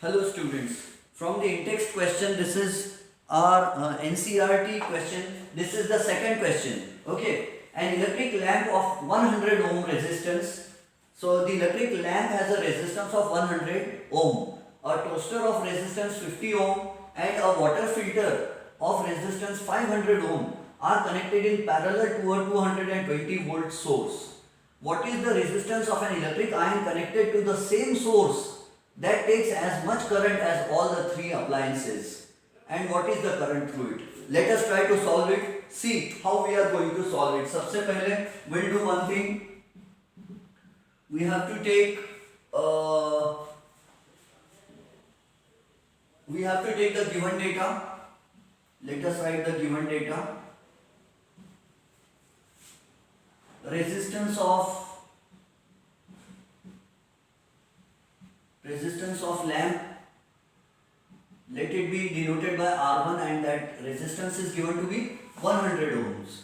Hello students, from the in-text question, this is our NCERT question. This is the second question. Okay, an electric lamp of 100 ohm resistance. So the electric lamp has a resistance of 100 ohm, a toaster of resistance 50 ohm and a water filter of resistance 500 ohm are connected in parallel to a 220 volt source. What is the resistance of an electric iron connected to the same source that takes as much current as all the three appliances? And what is the current through it? Let us try to solve it. See how we are going to solve it. सबसे पहले we'll do one thing. We have to take the given data. Let us write the given data. Resistance of lamp, let it be denoted by R1, and that resistance is given to be 100 ohms.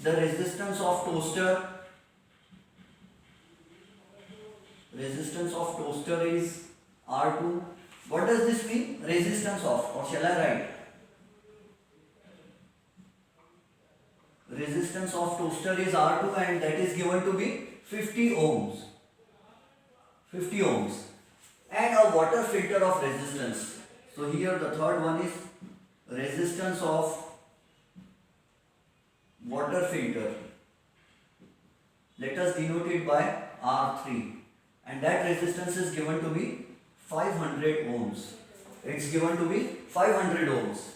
The resistance of toaster is R2. What does this mean? Resistance of, or shall I write? Resistance of toaster is R2 and that is given to be 50 ohms. 50 ohms. And a water filter of resistance. So here the third one is resistance of water filter. Let us denote it by R3. And that resistance is given to be 500 ohms. It's given to be 500 ohms.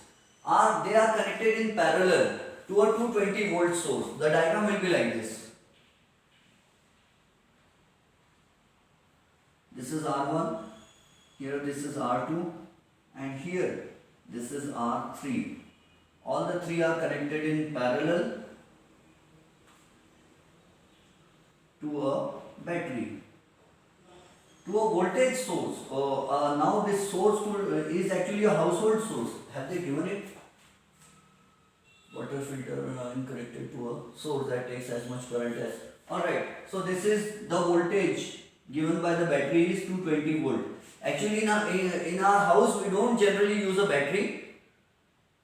They are connected in parallel to a 220 volt source. The diagram will be like this. This is R1, here this is R2, and here this is R3. All the three are connected in parallel to a battery, to a voltage source. Now this source is actually a household source. Have they given it? Water filter connected to a source that takes as much current as. Alright, so this is the voltage given by the battery is 220 volt. Actually in our house we don't generally use a battery.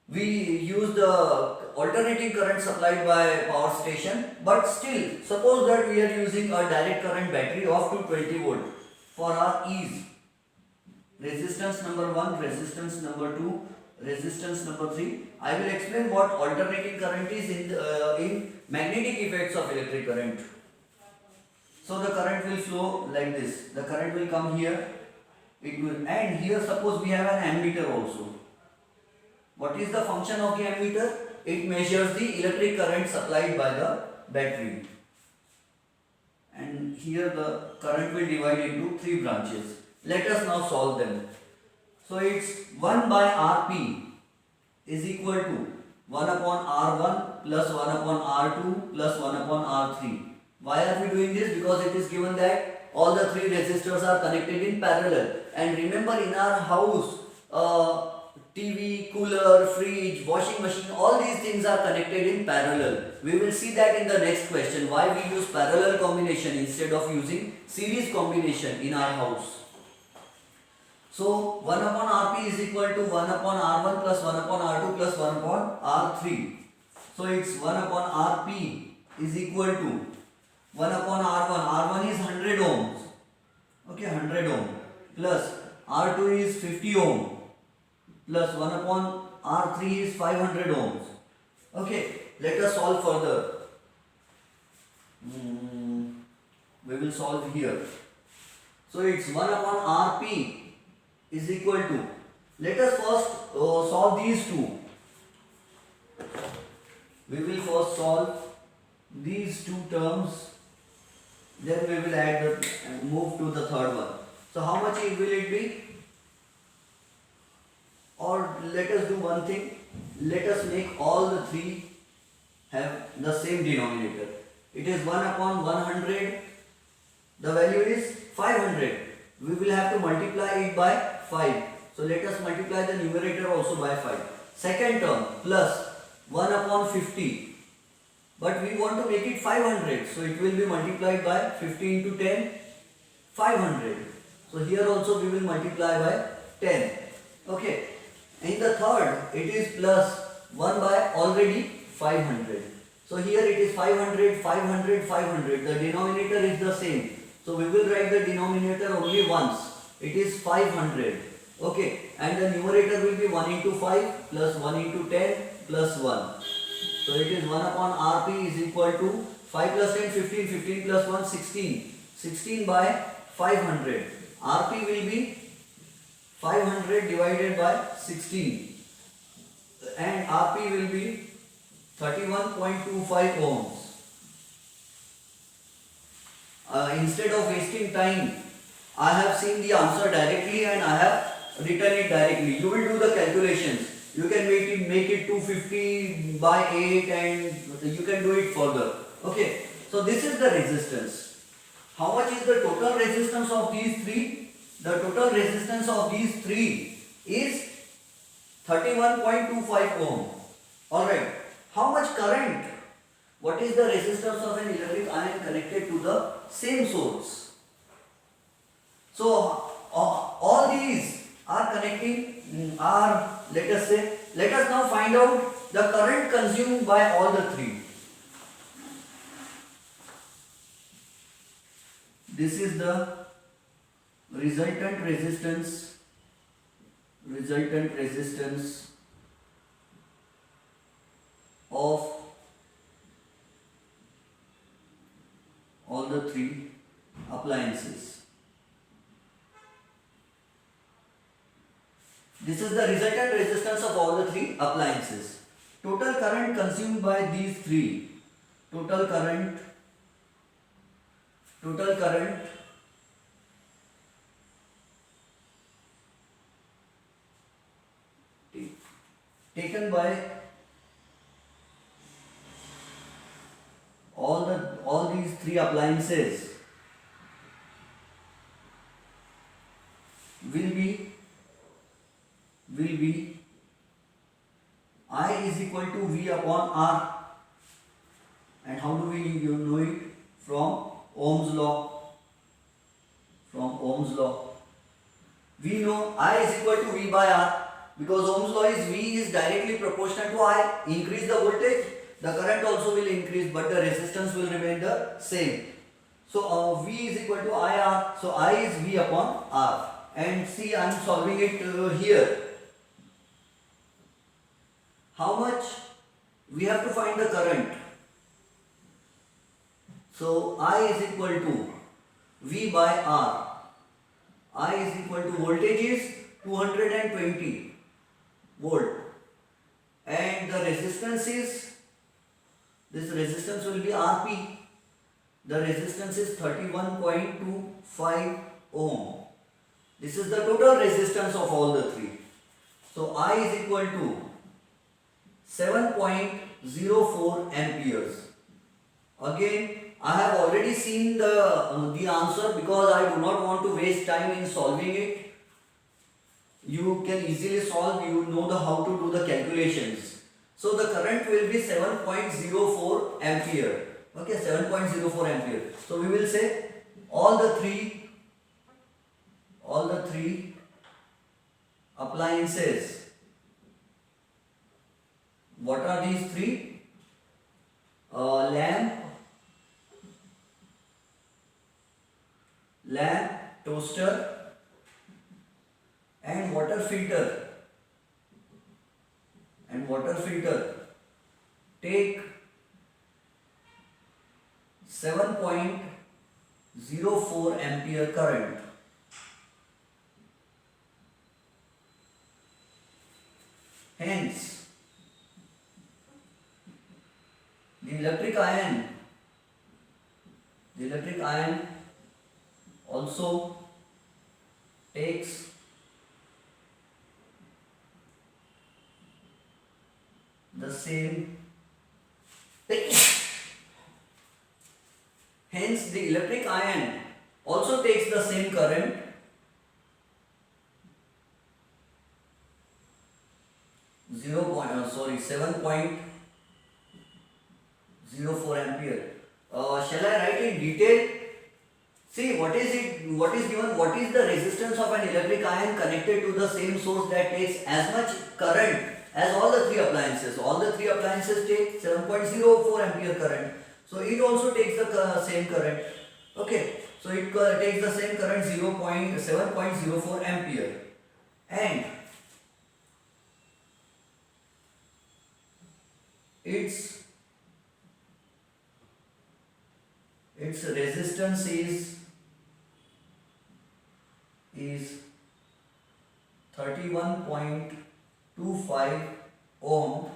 We use the alternating current supplied by power station, but still suppose that we are using a direct current battery of 220 volt for our ease. Resistance number 1, resistance number 2, resistance number 3. I will explain what alternating current is in magnetic effects of electric current. So the current will flow like this. The current will come here. And here suppose we have an ammeter also. What is the function of the ammeter? It measures the electric current supplied by the battery. And here the current will divide into 3 branches. Let us now solve them. So it's 1 by Rp is equal to 1 upon R1 plus 1 upon R2 plus 1 upon R3. Why are we doing this? Because it is given that all the 3 resistors are connected in parallel. And remember, in our house, TV, cooler, fridge, washing machine, all these things are connected in parallel. We will see that in the next question, why we use parallel combination instead of using series combination in our house. So 1 upon Rp is equal to 1 upon R1 plus 1 upon R2 plus 1 upon R3. So it's 1 upon Rp is equal to 1 upon R1. R1 is 100 ohms. Okay, 100 ohm. Plus R2 is 50 ohm. Plus 1 upon R3 is 500 ohms. Okay, let us solve further. We will solve here. So it's 1 upon Rp is equal to, let us first solve these two. We will first solve these two terms, then we will add move to the third one. So how much will it be? Or let us do one thing, let us make all the 3 have the same denominator. It is 1 upon 100, the value is 500. We will have to multiply it by 5. So let us multiply the numerator also by 5. Second term plus 1 upon 50. But we want to make it 500. So it will be multiplied by 50 into 10, 500. So here also we will multiply by 10. Okay. In the third, it is plus 1 by already 500. So here it is 500, 500, 500. The denominator is the same. So we will write the denominator only once. It is 500. Okay. And the numerator will be 1 into 5 plus 1 into 10 plus 1. So it is 1 upon Rp is equal to 5 plus 10, 15, 15 plus 1, 16. 16 by 500. Rp will be 500 divided by 16. And Rp will be 31.25 ohms. Instead of wasting time, I have seen the answer directly and I have written it directly. You will do the calculations. You can make it 250 by 8 and you can do it further. Okay. So this is the resistance. How much is the total resistance of these three? The total resistance of these three is 31.25 ohm. Alright. How much current? What is the resistance of an electric iron connected to the same source? So all these are connecting, let us now find out the current consumed by all the three. This is the resultant resistance of all the three appliances. This is the resultant resistance of all the three appliances. Total current consumed by these three. Total current taken by all these three appliances will be I is equal to V upon R. And how do we know it? From Ohm's law. We know I is equal to V by R because Ohm's law is V is directly proportional to I. Increase the voltage, the current also will increase, but the resistance will remain the same. So V is equal to IR. So I is V upon R. And see, I am solving it here. How much? We have to find the current. So I is equal to V by R. I is equal to voltage is 220 volt. And the resistance is, this resistance will be Rp. The resistance is 31.25 ohm. This is the total resistance of all the three. So I is equal to 7.04 amperes. Again, I have already seen the answer because I do not want to waste time in solving it. You can easily solve, you know how to do the calculations. So the current will be 7.04 ampere. Okay, 7.04 ampere. So we will say all the three appliances. What are these three? Lamp, toaster, and water filter. Take 7.04 ampere current. Hence, the electric iron also takes the same. Hence, the electric iron also takes the same current. 7.04 ampere. Shall I write in detail? See, what is it? What is given? What is the resistance of an electric iron connected to the same source that takes as much current as all the three appliances? All the three appliances take 7.04 ampere current. So it also takes the same current. Okay. So it takes the same current 7.04 ampere, and its resistance is 31.25 ohm.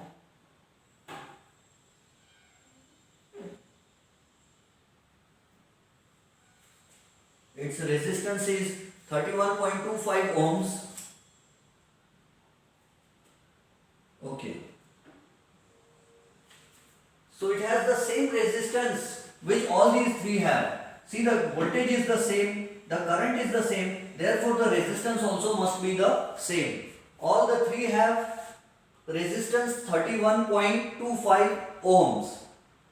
Its resistance is 31.25 ohms. Okay. So it has the same resistance which all these three have. See, the voltage is the same, the current is the same, therefore the resistance also must be the same. All the three have resistance 31.25 ohms.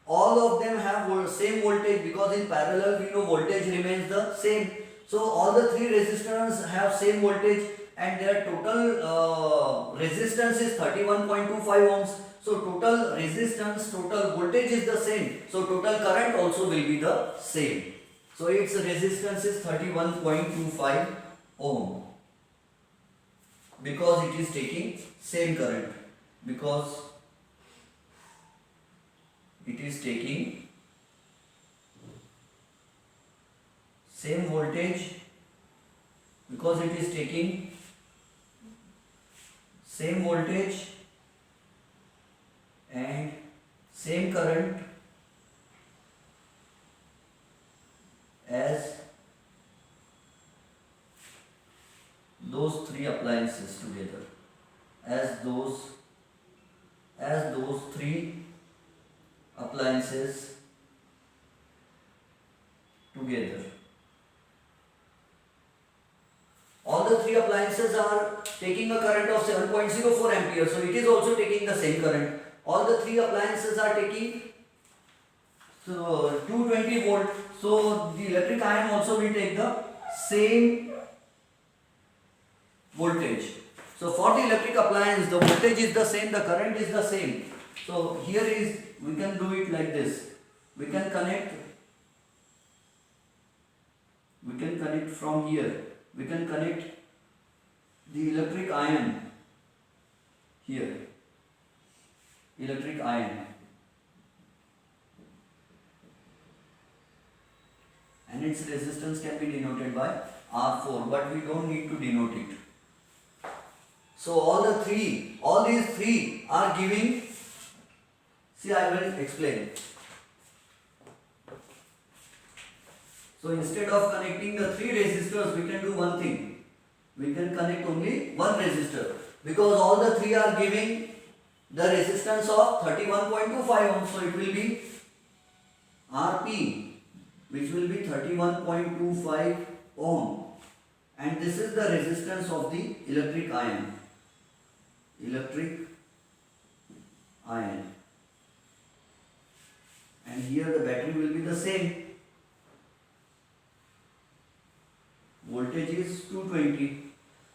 All of them have same voltage, because in parallel we know voltage remains the same. So all the three resistors have same voltage, and their total resistance is 31.25 ohms. So total resistance, total voltage is the same. So total current also will be the same. So its resistance is 31.25 ohm, because it is taking same current, because it is taking same voltage, because it is taking same voltage and same current as those three appliances together, as those three appliances together. All the three appliances are taking a current of 7.04 ampere, so it is also taking the same current. All the three appliances are taking 220 volt, so the electric iron also will take the same voltage. So for the electric appliance, the voltage is the same, the current is the same. So here is, we can do it like this. We can connect from here. We can connect the electric iron here. Electric iron. And its resistance can be denoted by R4, but we don't need to denote it. So all these three are giving, see, I will explain. So instead of connecting the three resistors, we can do one thing. We can connect only one resistor, because all the three are giving the resistance of 31.25 ohms. So it will be Rp, which will be 31.25 ohm, and this is the resistance of the electric iron. And here the battery will be the same. Voltage is 220.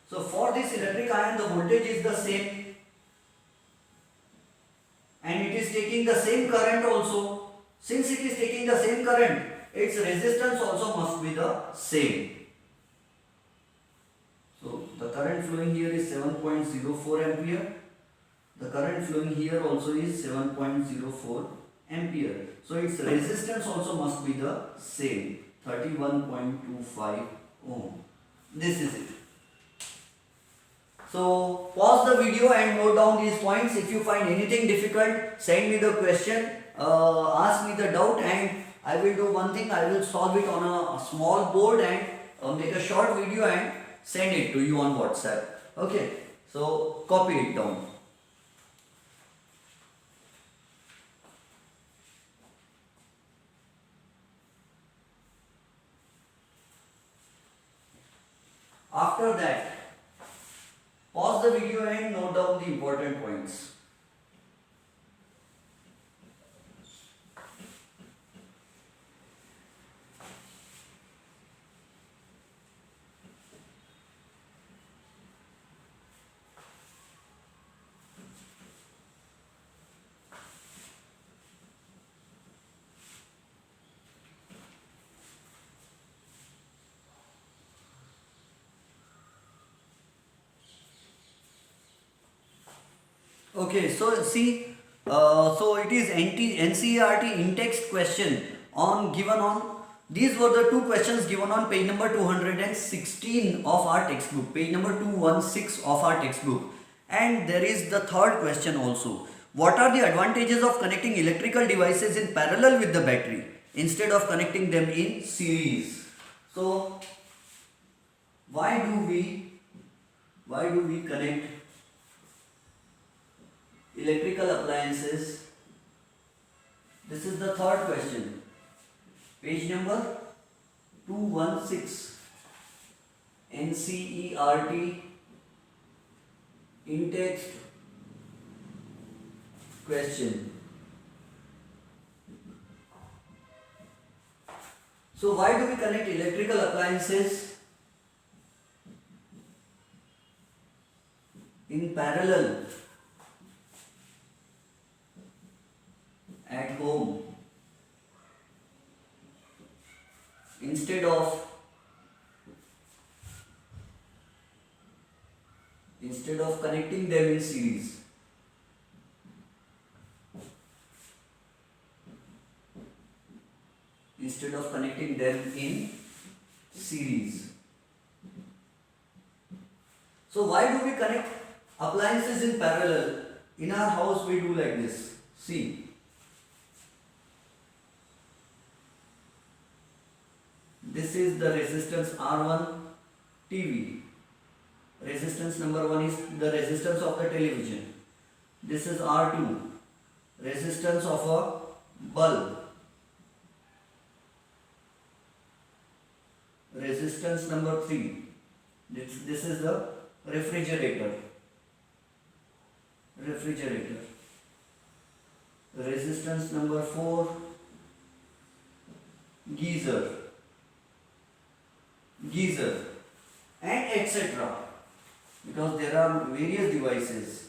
So for this electric iron, the voltage is the same, and it is taking the same current also. Since it is taking the same current, its resistance also must be the same. So the current flowing here is 7.04 ampere. The current flowing here also is 7.04 ampere. So its resistance also must be the same, 31.25 ohm. This is it. So pause the video and note down these points. If you find anything difficult, send me the question, ask me the doubt, and I will do one thing. I will solve it on a small board and make a short video and send it to you on WhatsApp. Okay, so copy it down. After that, pause the video and note down the important points. Okay, so see, so it is NCERT in-text question on given on, these were the two questions given on page number 216 of our textbook, page number 216 of our textbook. And there is the third question also. What are the advantages of connecting electrical devices in parallel with the battery instead of connecting them in series? So why do we connect electrical appliances? This is the third question, page number 216, NCERT in-text question. So why do we connect electrical appliances in parallel at home instead of connecting them in series? Instead of connecting them in series. So why do we connect appliances in parallel? In our house we do like this. See, this is the resistance R1 TV. Resistance number 1 is the resistance of the television. This is R2, resistance of a bulb. Resistance number 3, this is the refrigerator. Resistance number 4, geyser, and etc. Because there are various devices.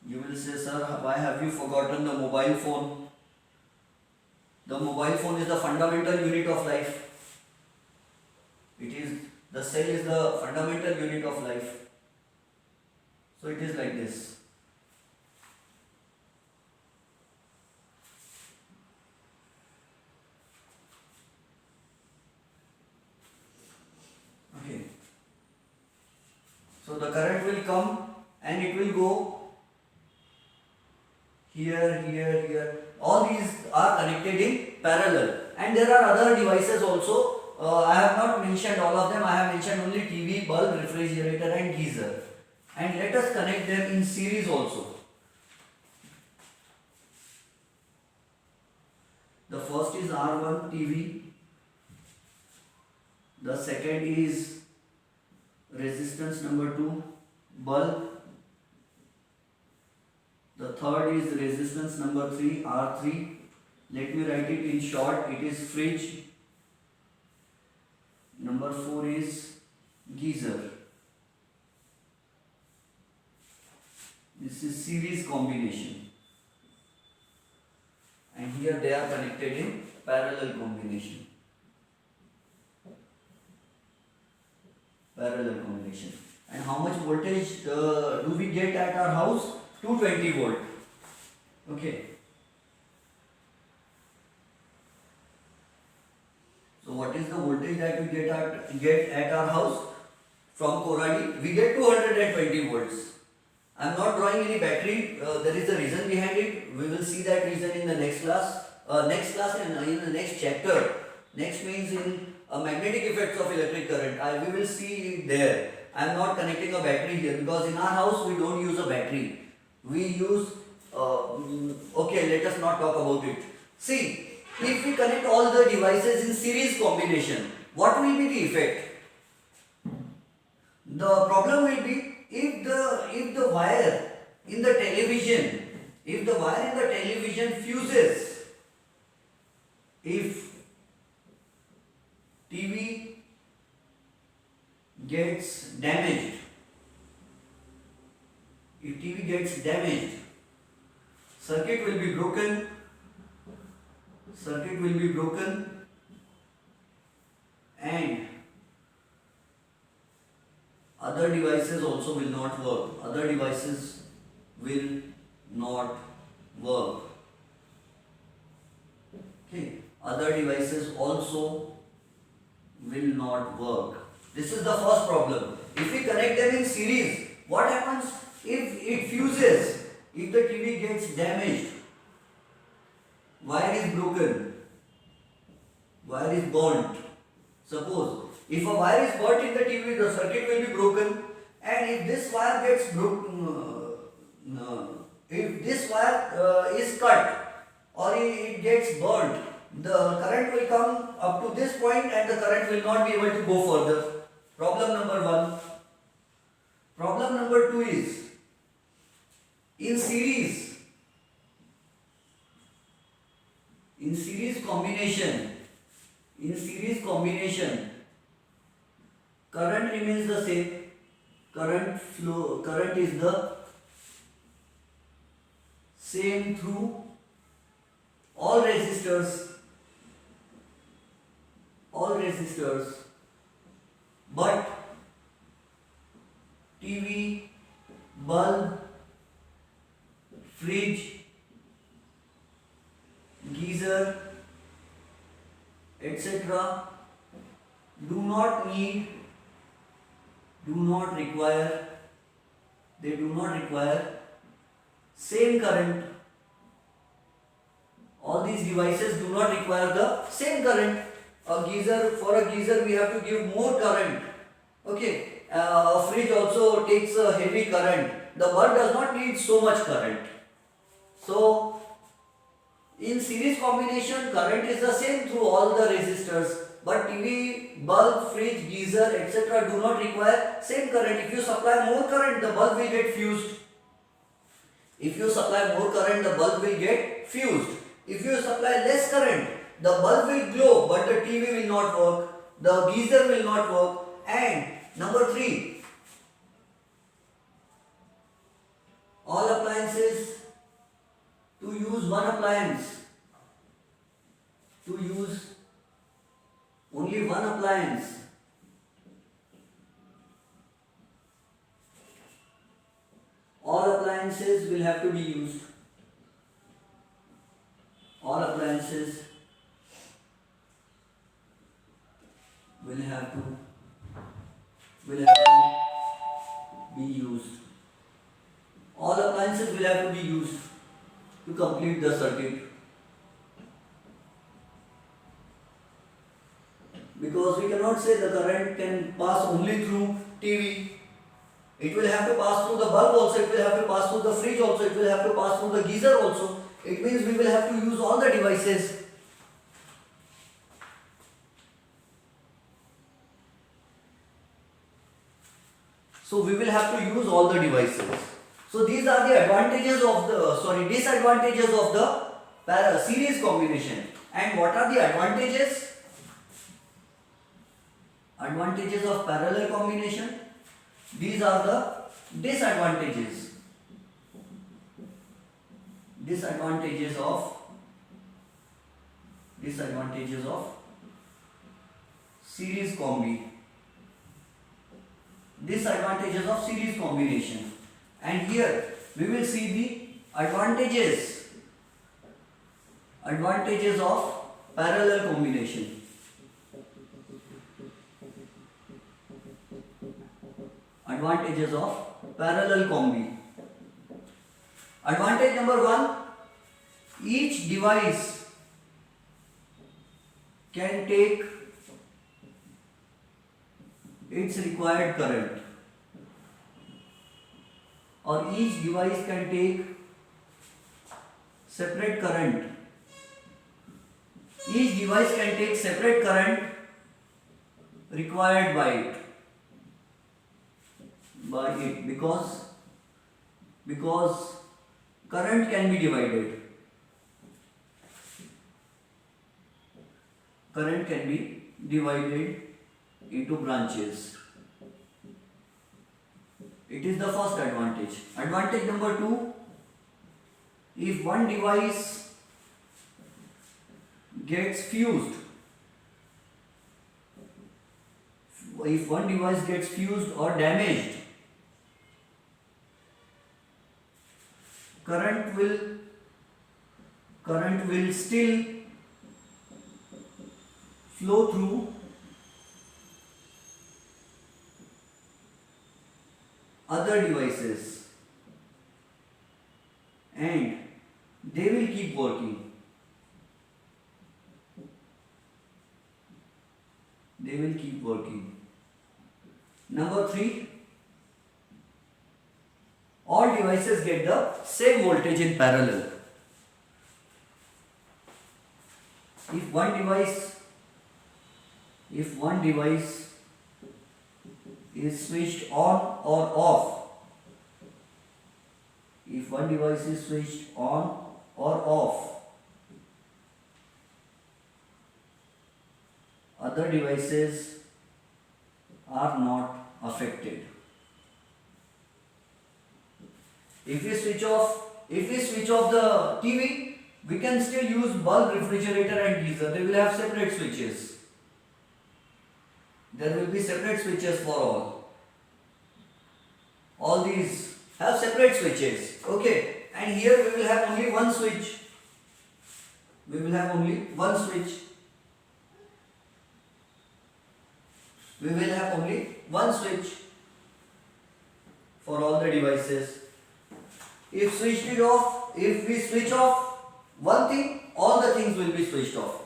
You will say, sir, why have you forgotten the mobile phone? The mobile phone is the fundamental unit of life. The cell is the fundamental unit of life. So it is like this. Okay. So the current will come and it will go here. All these are connected in parallel. And there are other devices also. I have not mentioned all of them. I have mentioned only TV, bulb, refrigerator and geyser. And let us connect them in series also. The first is R1 TV. The second is resistance number 2, bulb. The third is resistance number 3, R3. Let me write it in short. It is fridge. Number 4 is geyser. This is series combination. And here they are connected in parallel combination. And how much voltage do we get at our house? 220 volt. Okay. So what is the voltage that we get at our house from Koradi? We get 220 volts. I am not drawing any battery. There is a reason behind it. We will see that reason in the next class. And in the next chapter. Next means in magnetic effects of electric current. We will see it there. I am not connecting a battery here because in our house we don't use a battery. We use. Okay, let us not talk about it. See, if we connect all the devices in series combination, what will be the effect? The problem will be if the wire in the television fuses, if TV gets damaged, circuit will be broken, and other devices also will not work. Other devices will not work. Okay, other devices also will not work. This is the first problem. If we connect them in series, what happens if it fuses? If the TV gets damaged, wire is broken, wire is burnt. Suppose if a wire is burnt in the TV, the circuit will be broken, and if this wire gets broken, if this wire is cut or it gets burnt, the current will come up to this point and the current will not be able to go further. Problem number one. Problem number two is in series. In series combination, current remains the same. Current is the same through all resistors, but TV, bulb, fridge, geyser, etc. do not require same current. All these devices do not require the same current. For a geyser we have to give more current. Okay, a fridge also takes a heavy current. The bulb does not need so much current. So in series combination, current is the same through all the resistors, but TV, bulb, fridge, geyser, etc. do not require same current. If you supply more current, the bulb will get fused. If you supply more current, the bulb will get fused. If you supply less current, the bulb will glow, but the TV will not work, the geyser will not work. And number 3, all appliances, to use one appliance, to use only one appliance, all appliances will have to be used. All appliances will have to be used. All appliances will have to be used to complete the circuit. Because we cannot say the current can pass only through TV. It will have to pass through the bulb also, it will have to pass through the fridge also, it will have to pass through the geyser also. It means we will have to use all the devices. So we will have to use all the devices. So these are the disadvantages of the series combination. And what are the advantages? Advantages of parallel combination. These are the disadvantages. Disadvantages of series combi. Disadvantages of series combination. And here we will see the advantages of parallel combination. Advantages of parallel combi. Advantage number 1, each device can take its required current, or each device can take separate current. Each device can take separate current required by it because current can be divided. Current can be divided into branches. It is the first advantage. Advantage number 2, if one device gets fused, or damaged, current will still flow through other devices and they will keep working. They will keep working. Number 3, all devices get the same voltage in parallel. If one device is switched on or off, if one device is switched on or off, other devices are not affected. If we switch off the TV, we can still use bulb, refrigerator and geyser. They will have separate switches. There will be separate switches for all. All these have separate switches. Okay. And here we will have only one switch. We will have only one switch. We will have only one switch for all the devices. If we switch off one thing, all the things will be switched off.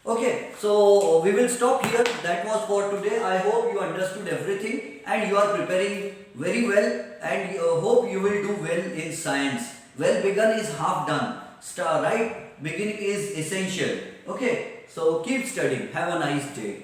Okay, so we will stop here. That was for today. I hope you understood everything and you are preparing very well, and hope you will do well in science. Well begun is half done. Right beginning is essential. Okay, so keep studying. Have a nice day.